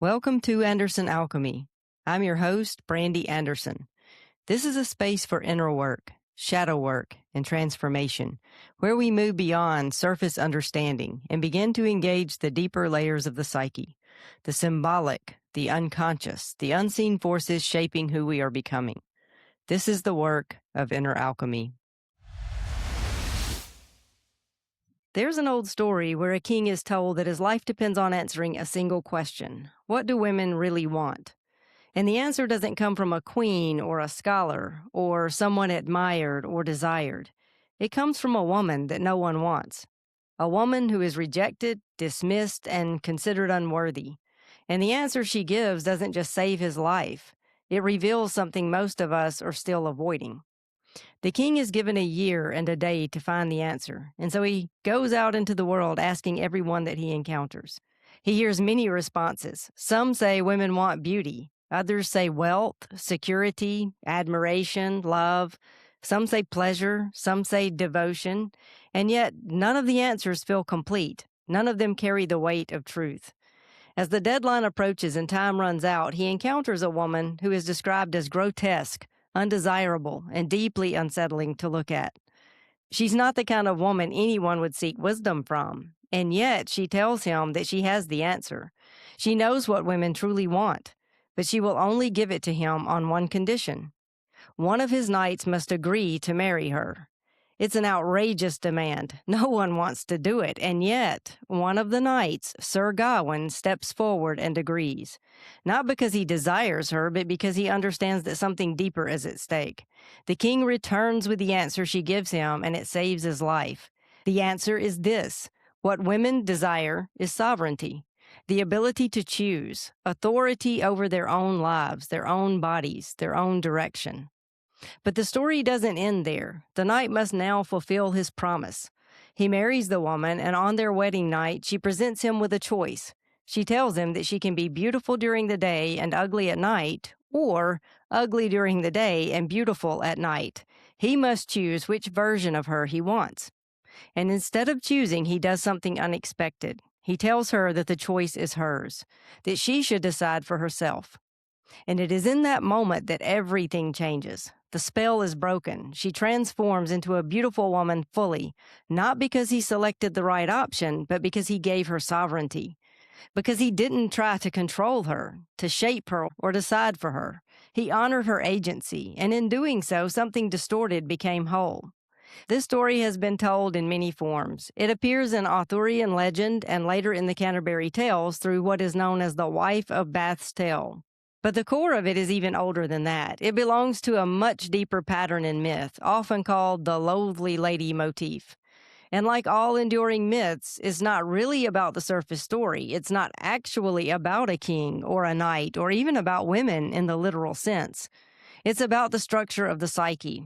Welcome to Anderson Alchemy. I'm your host, Brandy Anderson. This is a space for inner work, shadow work, and transformation, where we move beyond surface understanding and begin to engage the deeper layers of the psyche, the symbolic, the unconscious, the unseen forces shaping who we are becoming. This is the work of inner alchemy. There's an old story where a king is told that his life depends on answering a single question. What do women really want? And the answer doesn't come from a queen or a scholar or someone admired or desired. It comes from a woman that no one wants. A woman who is rejected, dismissed, and considered unworthy. And the answer she gives doesn't just save his life. It reveals something most of us are still avoiding. The king is given a year and a day to find the answer, and so he goes out into the world asking everyone that he encounters. He hears many responses. Some say women want beauty. Others say wealth, security, admiration, love. Some say pleasure. Some say devotion. And yet, none of the answers feel complete. None of them carry the weight of truth. As the deadline approaches and time runs out, he encounters a woman who is described as grotesque, undesirable, and deeply unsettling to look at. She's not the kind of woman anyone would seek wisdom from, and yet she tells him that she has the answer. She knows what women truly want, but she will only give it to him on one condition. One of his knights must agree to marry her. It's an outrageous demand. No one wants to do it, and yet one of the knights, Sir Gawain, steps forward and agrees. Not because he desires her, but because he understands that something deeper is at stake. The king returns with the answer she gives him, and it saves his life. The answer is this: what women desire is sovereignty, the ability to choose, authority over their own lives, their own bodies, their own direction. But the story doesn't end there. The knight must now fulfill his promise. He marries the woman, and on their wedding night, she presents him with a choice. She tells him that she can be beautiful during the day and ugly at night, or ugly during the day and beautiful at night. He must choose which version of her he wants. And instead of choosing, he does something unexpected. He tells her that the choice is hers, that she should decide for herself. And it is in that moment that everything changes. The spell is broken. She transforms into a beautiful woman fully, not because he selected the right option, but because he gave her sovereignty. Because he didn't try to control her, to shape her, or decide for her. He honored her agency, and in doing so, something distorted became whole. This story has been told in many forms. It appears in Arthurian legend and later in the Canterbury Tales through what is known as the Wife of Bath's Tale. But the core of it is even older than that. It belongs to a much deeper pattern in myth, often called the loathly lady motif. And like all enduring myths, it's not really about the surface story. It's not actually about a king or a knight or even about women in the literal sense. It's about the structure of the psyche.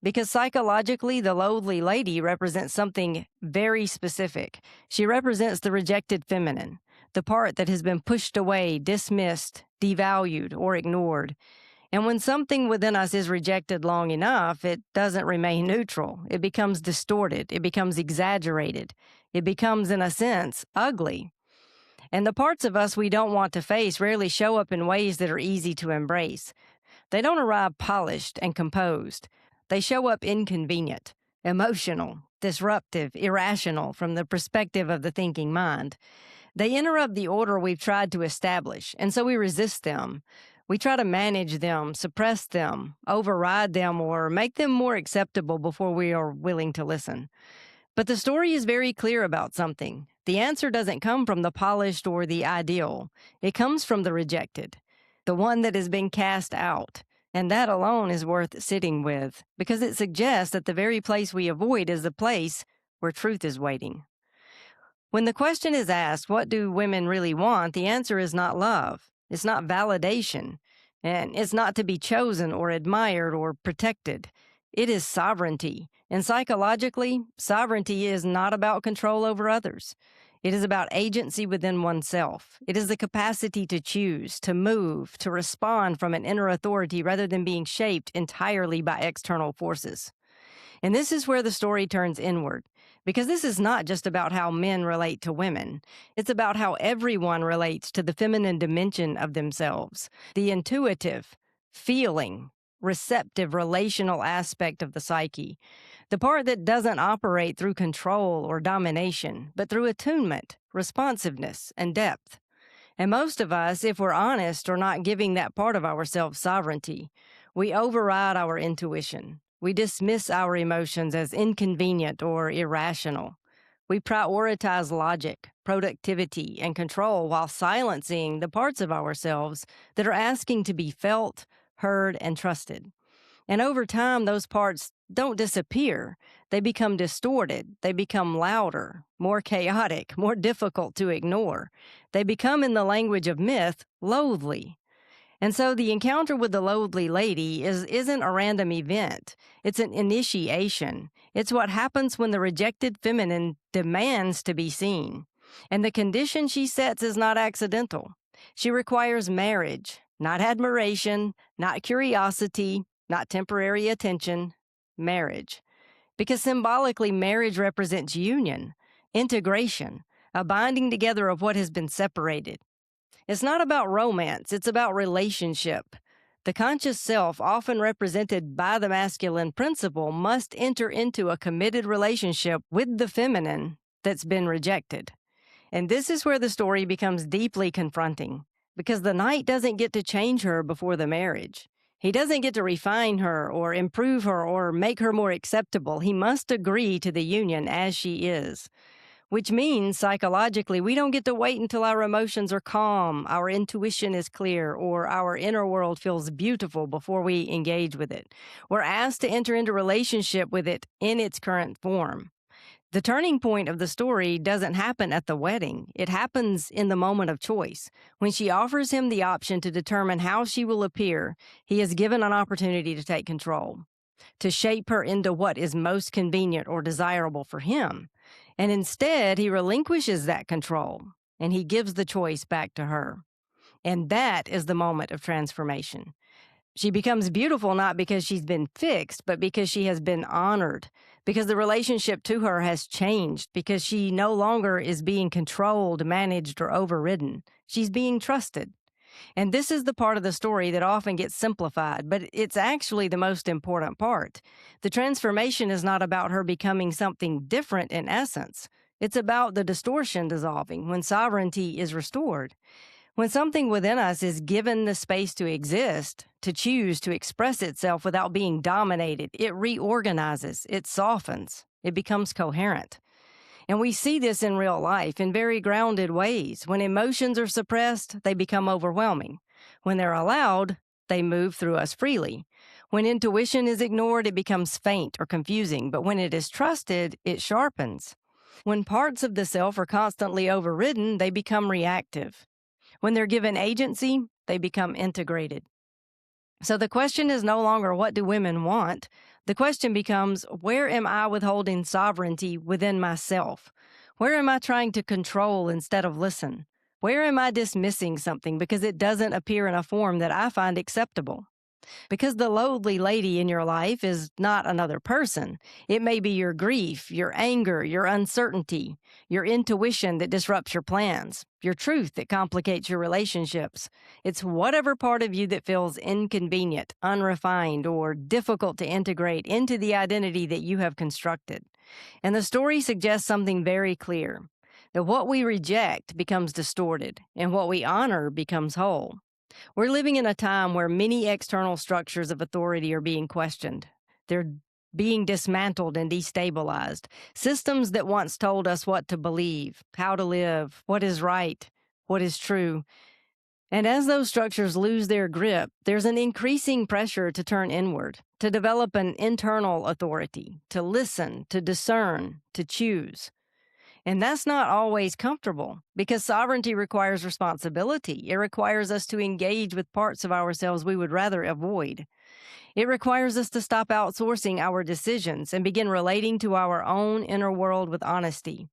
Because psychologically, the loathly lady represents something very specific. She represents the rejected feminine, the part that has been pushed away, dismissed, devalued, or ignored. And when something within us is rejected long enough, it doesn't remain neutral. It becomes distorted. It becomes exaggerated. It becomes, in a sense, ugly. And the parts of us we don't want to face rarely show up in ways that are easy to embrace. They don't arrive polished and composed. They show up inconvenient, emotional, disruptive, irrational from the perspective of the thinking mind. They interrupt the order we've tried to establish, and so we resist them. We try to manage them, suppress them, override them, or make them more acceptable before we are willing to listen. But the story is very clear about something. The answer doesn't come from the polished or the ideal. It comes from the rejected, the one that has been cast out. And that alone is worth sitting with, because it suggests that the very place we avoid is the place where truth is waiting. When the question is asked, what do women really want, the answer is not love. It's not validation. And it's not to be chosen or admired or protected. It is sovereignty. And psychologically, sovereignty is not about control over others. It is about agency within oneself. It is the capacity to choose, to move, to respond from an inner authority rather than being shaped entirely by external forces. And this is where the story turns inward, Because this is not just about how men relate to women. It's about how everyone relates to the feminine dimension of themselves, the intuitive, feeling, receptive, relational aspect of the psyche, the part that doesn't operate through control or domination, but through attunement, responsiveness, and depth. And most of us, if we're honest, are not giving that part of ourselves sovereignty. We override our intuition. We dismiss our emotions as inconvenient or irrational. We prioritize logic, productivity, and control while silencing the parts of ourselves that are asking to be felt, heard, and trusted. And over time, those parts don't disappear. They become distorted. They become louder, more chaotic, more difficult to ignore. They become, in the language of myth, loathly. And so the encounter with the loathly lady isn't a random event. It's an initiation. It's what happens when the rejected feminine demands to be seen. And the condition she sets is not accidental. She requires marriage, not admiration, not curiosity, not temporary attention, marriage. Because symbolically, marriage represents union, integration, a binding together of what has been separated. It's not about romance, it's about relationship. The conscious self, often represented by the masculine principle, must enter into a committed relationship with the feminine that's been rejected. And this is where the story becomes deeply confronting, because the knight doesn't get to change her before the marriage. He doesn't get to refine her or improve her or make her more acceptable. He must agree to the union as she is, which means psychologically we don't get to wait until our emotions are calm, our intuition is clear, or our inner world feels beautiful before we engage with it. We're asked to enter into relationship with it in its current form. The turning point of the story doesn't happen at the wedding. It happens in the moment of choice. When she offers him the option to determine how she will appear, he is given an opportunity to take control, to shape her into what is most convenient or desirable for him. And instead, he relinquishes that control, and he gives the choice back to her. And that is the moment of transformation. She becomes beautiful not because she's been fixed, but because she has been honored, because the relationship to her has changed, because she no longer is being controlled, managed, or overridden. She's being trusted. And this is the part of the story that often gets simplified, but it's actually the most important part. The transformation is not about her becoming something different in essence. It's about the distortion dissolving when sovereignty is restored. When something within us is given the space to exist, to choose, to express itself without being dominated, it reorganizes, it softens, it becomes coherent. And we see this in real life in very grounded ways. When emotions are suppressed, they become overwhelming. When they're allowed, they move through us freely. When intuition is ignored, it becomes faint or confusing. But when it is trusted, it sharpens. When parts of the self are constantly overridden, they become reactive. When they're given agency, they become integrated. So the question is no longer, what do women want? The question becomes, where am I withholding sovereignty within myself? Where am I trying to control instead of listen? Where am I dismissing something because it doesn't appear in a form that I find acceptable? Because the loathly lady in your life is not another person. It may be your grief, your anger, your uncertainty, your intuition that disrupts your plans, your truth that complicates your relationships. It's whatever part of you that feels inconvenient, unrefined, or difficult to integrate into the identity that you have constructed. And the story suggests something very clear, that what we reject becomes distorted, and what we honor becomes whole. We're living in a time where many external structures of authority are being questioned. They're being dismantled and destabilized. Systems that once told us what to believe, how to live, what is right, what is true. And as those structures lose their grip, there's an increasing pressure to turn inward, to develop an internal authority, to listen, to discern, to choose. And that's not always comfortable because sovereignty requires responsibility. It requires us to engage with parts of ourselves we would rather avoid. It requires us to stop outsourcing our decisions and begin relating to our own inner world with honesty.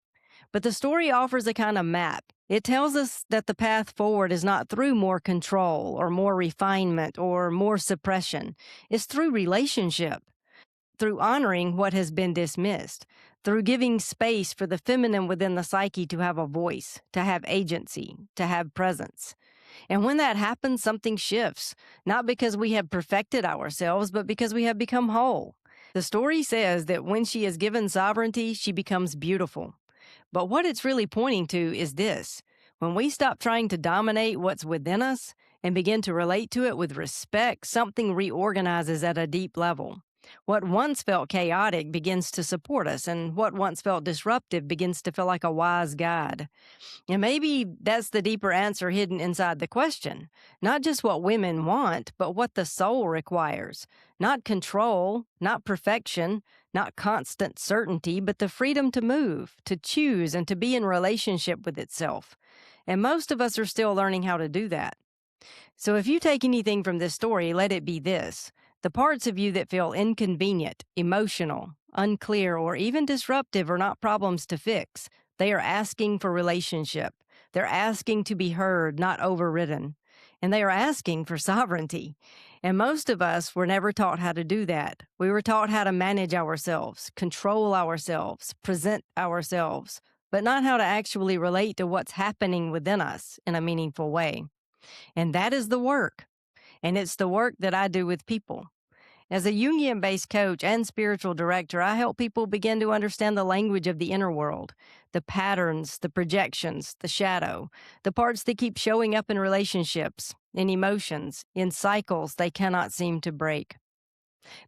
But the story offers a kind of map. It tells us that the path forward is not through more control or more refinement or more suppression. It's through relationship, through honoring what has been dismissed, through giving space for the feminine within the psyche to have a voice, to have agency, to have presence. And when that happens, something shifts, not because we have perfected ourselves, but because we have become whole. The story says that when she is given sovereignty, she becomes beautiful. But what it's really pointing to is this: when we stop trying to dominate what's within us and begin to relate to it with respect, something reorganizes at a deep level. What once felt chaotic begins to support us, and what once felt disruptive begins to feel like a wise guide. And maybe that's the deeper answer hidden inside the question. Not just what women want, but what the soul requires. Not control, not perfection, not constant certainty, but the freedom to move, to choose, and to be in relationship with itself. And most of us are still learning how to do that. So if you take anything from this story, let it be this: the parts of you that feel inconvenient, emotional, unclear, or even disruptive are not problems to fix. They are asking for relationship. They're asking to be heard, not overridden. And they are asking for sovereignty. And most of us were never taught how to do that. We were taught how to manage ourselves, control ourselves, present ourselves, but not how to actually relate to what's happening within us in a meaningful way. And that is the work. And it's the work that I do with people. As a Jungian-based coach and spiritual director, I help people begin to understand the language of the inner world, the patterns, the projections, the shadow, the parts that keep showing up in relationships, in emotions, in cycles they cannot seem to break.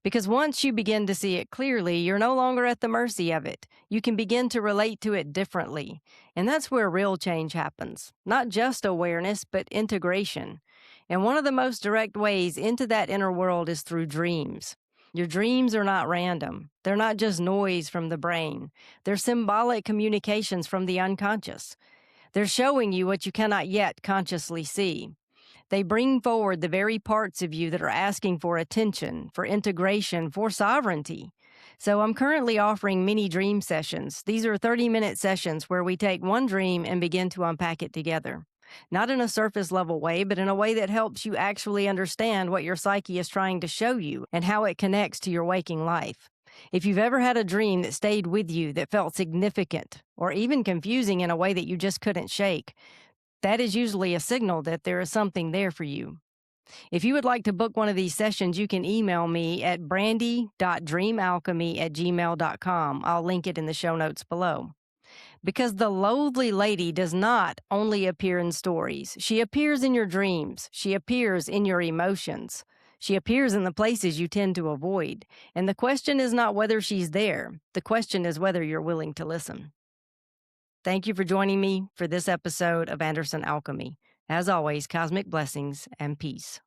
Because once you begin to see it clearly, you're no longer at the mercy of it. You can begin to relate to it differently. And that's where real change happens. Not just awareness, but integration. And one of the most direct ways into that inner world is through dreams. Your dreams are not random. They're not just noise from the brain. They're symbolic communications from the unconscious. They're showing you what you cannot yet consciously see. They bring forward the very parts of you that are asking for attention, for integration, for sovereignty. So I'm currently offering mini dream sessions. These are 30-minute sessions where we take one dream and begin to unpack it together. Not in a surface level way, but in a way that helps you actually understand what your psyche is trying to show you and how it connects to your waking life. If you've ever had a dream that stayed with you, that felt significant, or even confusing in a way that you just couldn't shake, that is usually a signal that there is something there for you. If you would like to book one of these sessions, you can email me at brandy.dreamalchemy@gmail.com. I'll link it in the show notes below. Because the loathly lady does not only appear in stories. She appears in your dreams. She appears in your emotions. She appears in the places you tend to avoid. And the question is not whether she's there. The question is whether you're willing to listen. Thank you for joining me for this episode of Anderson Alchemy. As always, cosmic blessings and peace.